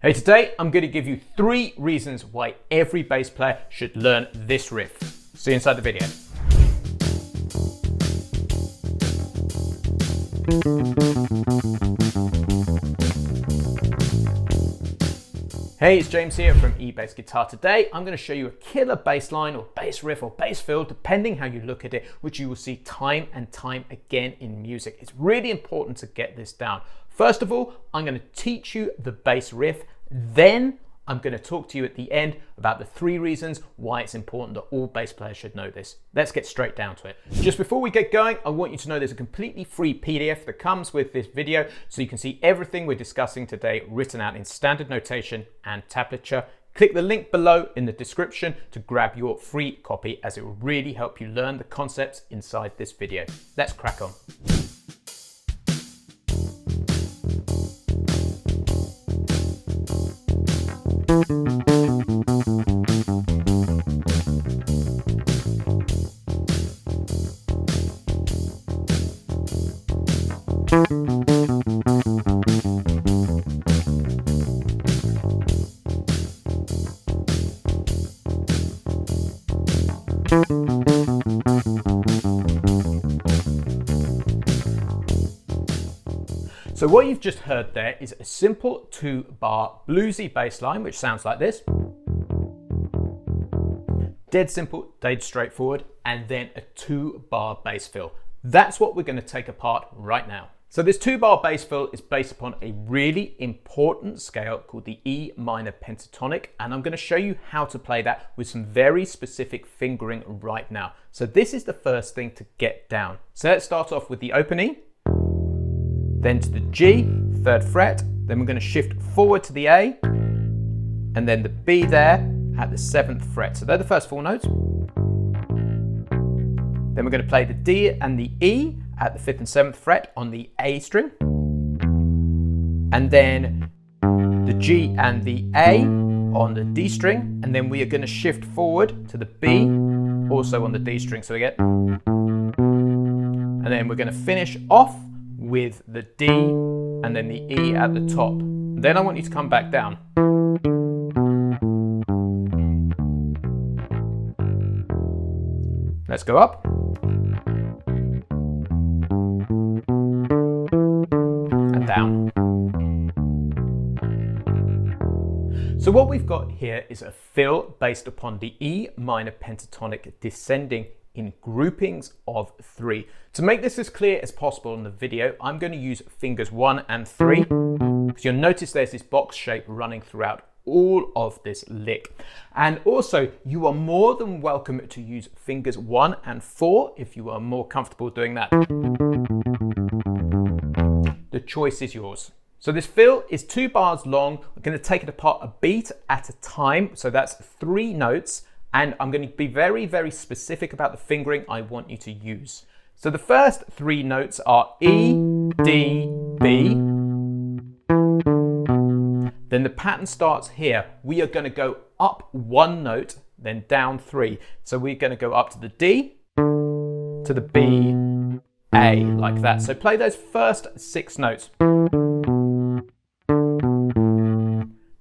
Hey, today I'm going to give you 3 reasons why every bass player should learn this riff. See you inside the video. Hey, it's James here from eBassGuitar. Today I'm going to show you a killer bass line or bass riff or bass fill, depending how you look at it, which you will see time and time again in music. It's really important to get this down. First of all, I'm going to teach you the bass riff. Then I'm going to talk to you at the end about the 3 reasons why it's important that all bass players should know this. Let's get straight down to it. Just before we get going, I want you to know there's a completely free PDF that comes with this video, so you can see everything we're discussing today written out in standard notation and tablature. Click the link below in the description to grab your free copy, as it will really help you learn the concepts inside this video. Let's crack on. So what you've just heard there is a simple 2-bar bluesy bass line, which sounds like this. Dead simple, dead straightforward, and then a 2-bar bass fill. That's what we're going to take apart right now. So this 2-bar bass fill is based upon a really important scale called the E minor pentatonic, and I'm going to show you how to play that with some very specific fingering right now. So this is the first thing to get down. So let's start off with the open E, then to the G, 3rd fret, then we're going to shift forward to the A, and then the B there at the 7th fret. So they're the first 4 notes. Then we're going to play the D and the E at the 5th and 7th fret on the A string, and then the G and the A on the D string, and then we are going to shift forward to the B, also on the D string, so we get, and then we're going to finish off with the D and then the E at the top. Then I want you to come back down. Let's go up. And down. So what we've got here is a fill based upon the E minor pentatonic descending in groupings of 3. To make this as clear as possible in the video, I'm going to use fingers 1 and 3, because you'll notice there's this box shape running throughout all of this lick. And also, you are more than welcome to use fingers 1 and 4 if you are more comfortable doing that. The choice is yours. So this fill is 2 bars long. We're going to take it apart a beat at a time. So that's 3 notes. And I'm going to be very, very specific about the fingering I want you to use. So the first 3 notes are E, D, B. Then the pattern starts here. We are going to go up 1 note, then down 3. So we're going to go up to the D, to the B, A, like that. So play those first 6 notes. Then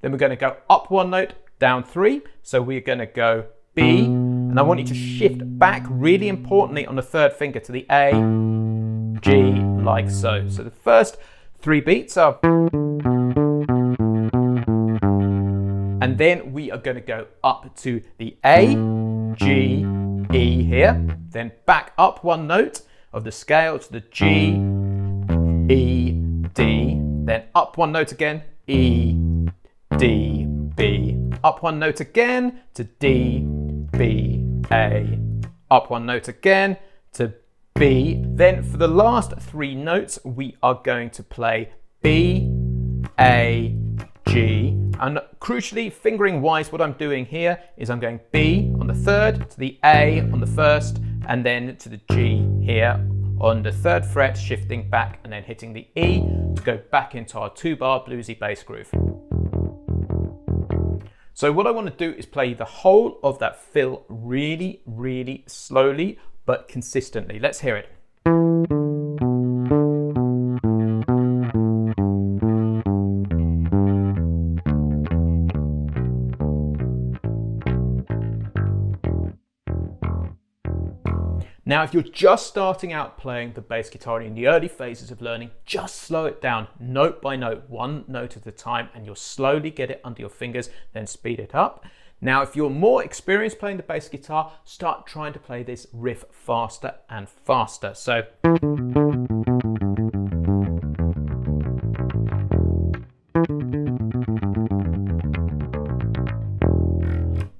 we're going to go up 1 note, down 3. So we're going to go B, and I want you to shift back, really importantly, on the 3rd finger to the A, G, like so. So the first 3 beats are, and then we are going to go up to the A, G, E here, then back up 1 note of the scale to the G, E, D, then up 1 note again, E, D, B, up 1 note again to D, B, A, up 1 note again to B. Then for the last 3 notes, we are going to play B, A, G. And crucially, fingering wise, what I'm doing here is I'm going B on the 3rd, to the A on the 1st, and then to the G here on the 3rd fret, shifting back and then hitting the E to go back into our 2-bar bluesy bass groove. So what I want to do is play the whole of that fill really, really slowly, but consistently. Let's hear it. Now, if you're just starting out playing the bass guitar in the early phases of learning, just slow it down note by note, one note at a time, and you'll slowly get it under your fingers, then speed it up. Now, if you're more experienced playing the bass guitar, start trying to play this riff faster and faster. So,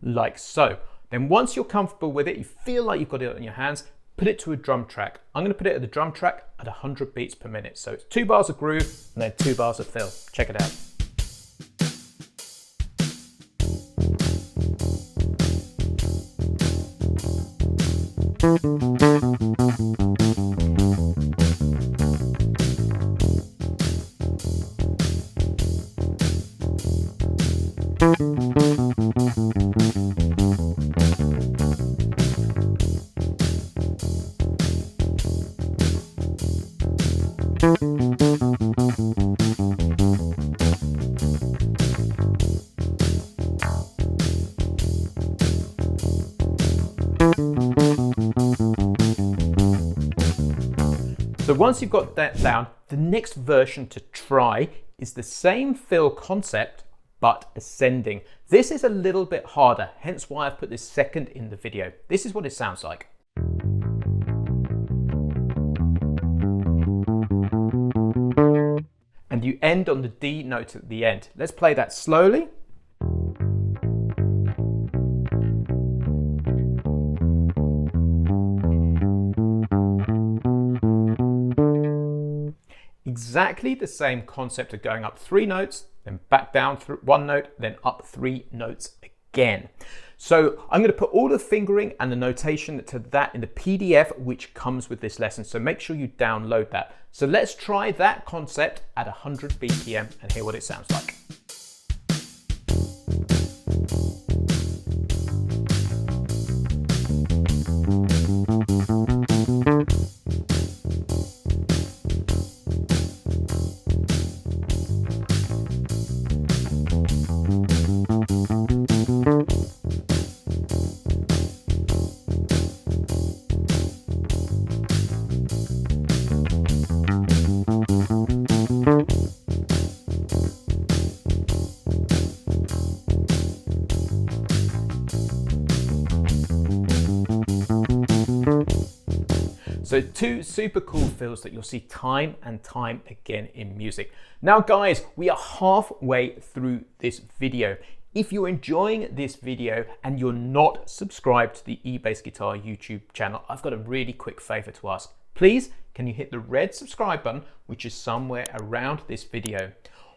like so. Then once you're comfortable with it, you feel like you've got it in your hands, put it to a drum track. I'm going to put it at the drum track at 100 beats per minute. So it's 2 bars of groove and then 2 bars of fill. Check it out. So once you've got that down, the next version to try is the same fill concept, but ascending. This is a little bit harder, hence why I've put this second in the video. This is what it sounds like. And you end on the D note at the end. Let's play that slowly. Exactly the same concept of going up 3 notes, then back down through 1 note, then up 3 notes again. So I'm going to put all the fingering and the notation to that in the PDF which comes with this lesson. So make sure you download that. So let's try that concept at 100 BPM and hear what it sounds like. So 2 super cool fills that you'll see time and time again in music. Now guys, we are halfway through this video. If you're enjoying this video and you're not subscribed to the eBassGuitar YouTube channel, I've got a really quick favor to ask. Please, can you hit the red subscribe button, which is somewhere around this video?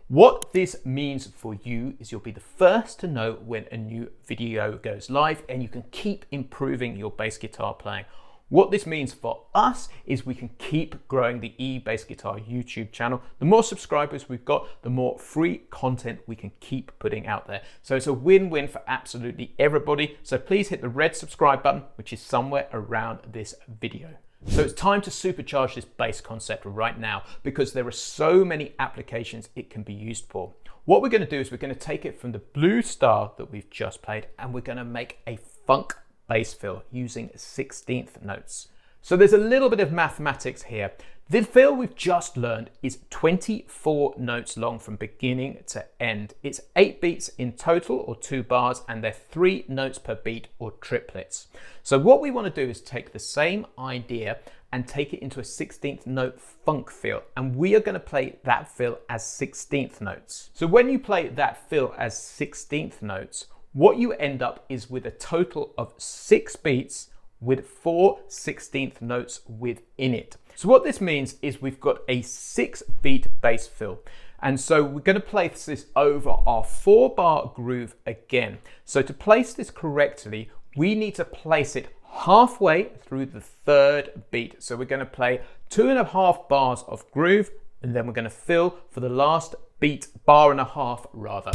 What this means for you is you'll be the first to know when a new video goes live and you can keep improving your bass guitar playing. What this means for us is we can keep growing the eBassGuitar YouTube channel. The more subscribers we've got, the more free content we can keep putting out there. So it's a win-win for absolutely everybody. So please hit the red subscribe button, which is somewhere around this video. So it's time to supercharge this bass concept right now because there are so many applications it can be used for. What we're going to do is we're going to take it from the blue star that we've just played and we're going to make a funk bass fill using 16th notes. So there's a little bit of mathematics here. The fill we've just learned is 24 notes long from beginning to end. It's 8 beats in total, or 2 bars, and they're 3 notes per beat, or triplets. So what we want to do is take the same idea and take it into a 16th note funk fill, and we are going to play that fill as 16th notes. So when you play that fill as 16th notes, what you end up is with a total of 6 beats with 4 16th notes within it. So what this means is we've got a 6-beat bass fill. And so we're going to place this over our 4-bar groove again. So to place this correctly, we need to place it halfway through the 3rd beat. So we're going to play 2.5 bars of groove, and then we're going to fill for the last beat, bar and a half rather.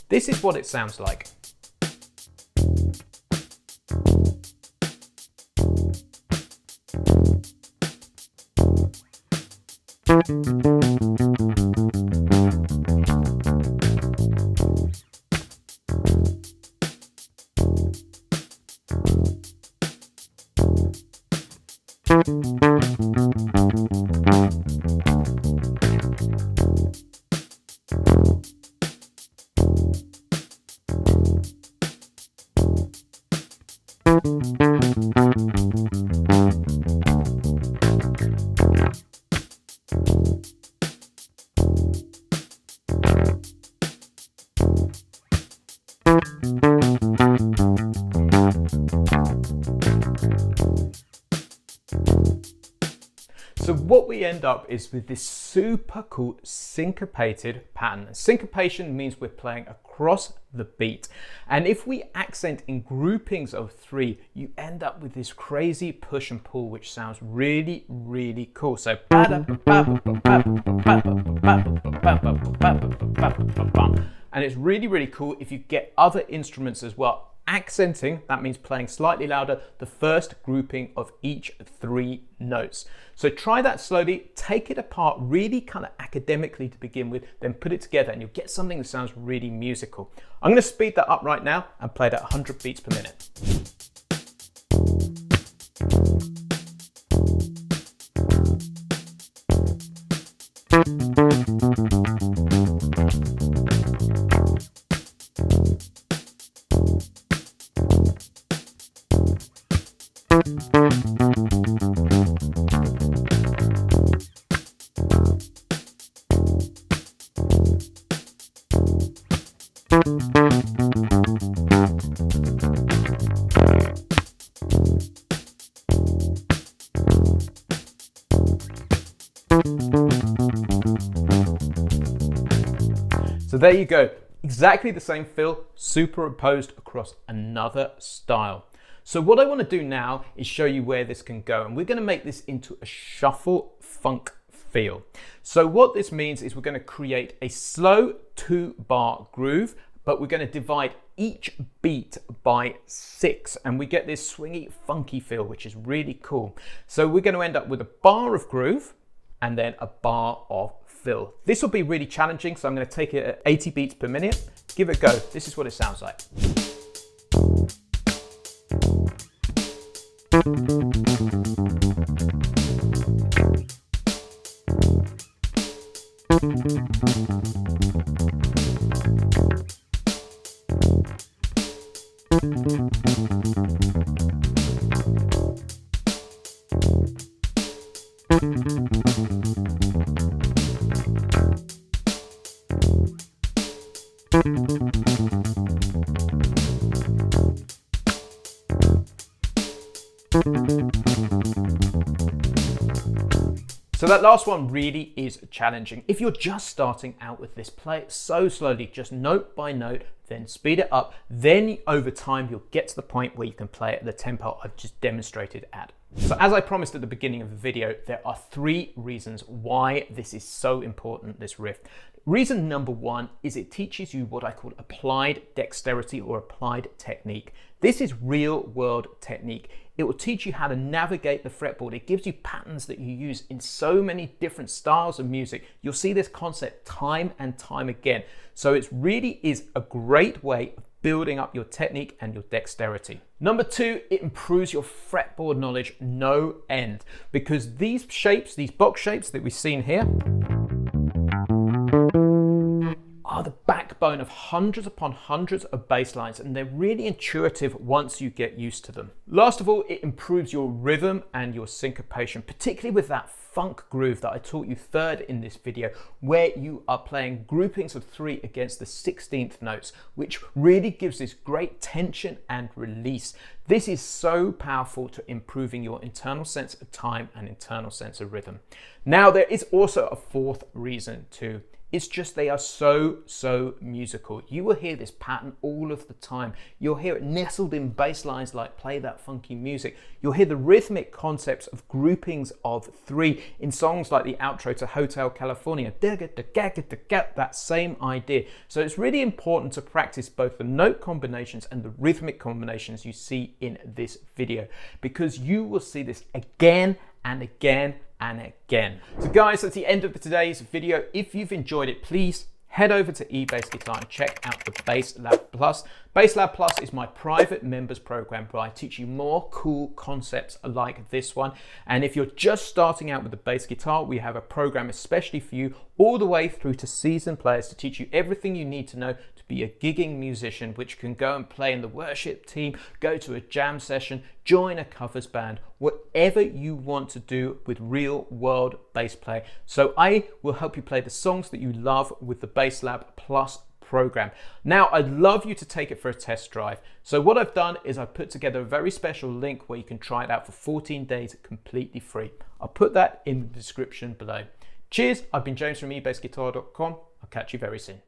This is what it sounds like. we end up is with this super cool syncopated pattern. Syncopation means we're playing across the beat. And if we accent in groupings of 3, you end up with this crazy push and pull, which sounds really, really cool. So, and it's really, really cool if you get other instruments as well. Accenting, that means playing slightly louder, the first grouping of each 3 notes. So try that slowly, take it apart really kind of academically to begin with, then put it together and you'll get something that sounds really musical. I'm going to speed that up right now and play it at 100 beats per minute. So there you go, exactly the same fill superimposed across another style. So what I want to do now is show you where this can go, and we're going to make this into a shuffle funk feel. So what this means is we're going to create a slow 2-bar groove, but we're going to divide each beat by 6, and we get this swingy funky feel, which is really cool. So we're going to end up with a bar of groove and then a bar of fill. This will be really challenging, so I'm going to take it at 80 beats per minute. Give it a go. This is what it sounds like. So that last one really is challenging. If you're just starting out with this, play it so slowly, just note by note, then speed it up. Then over time, you'll get to the point where you can play it at the tempo I've just demonstrated at. So as I promised at the beginning of the video, there are 3 reasons why this is so important, this riff. Reason number 1 is it teaches you what I call applied dexterity or applied technique. This is real world technique. It will teach you how to navigate the fretboard. It gives you patterns that you use in so many different styles of music. You'll see this concept time and time again. So it really is a great way of building up your technique and your dexterity. Number 2, it improves your fretboard knowledge no end, because these shapes, these box shapes that we've seen here, are the backbone of hundreds upon hundreds of bass lines, and they're really intuitive once you get used to them. Last of all, it improves your rhythm and your syncopation, particularly with that funk groove that I taught you third in this video, where you are playing groupings of 3 against the 16th notes, which really gives this great tension and release. This is so powerful to improving your internal sense of time and internal sense of rhythm. Now, there is also a 4th reason too. It's just they are so musical. You will hear this pattern all of the time. You'll hear it nestled in bass lines like Play That Funky Music. You'll hear the rhythmic concepts of groupings of 3 in songs like the outro to Hotel California. That same idea. So it's really important to practice both the note combinations and the rhythmic combinations you see in this video, because you will see this again and again and again. So guys, that's the end of today's video. If you've enjoyed it, please head over to eBassGuitar and check out the Bass Lab Plus. Bass Lab Plus is my private members program where I teach you more cool concepts like this one. And if you're just starting out with the bass guitar, we have a program especially for you all the way through to seasoned players to teach you everything you need to know to be a gigging musician, which can go and play in the worship team, go to a jam session, join a covers band, whatever you want to do with real world bass play. So I will help you play the songs that you love with the Bass Lab Plus program. Now, I'd love you to take it for a test drive. So what I've done is I've put together a very special link where you can try it out for 14 days completely free. I'll put that in the description below. Cheers, I've been James from eBassGuitar.com. I'll catch you very soon.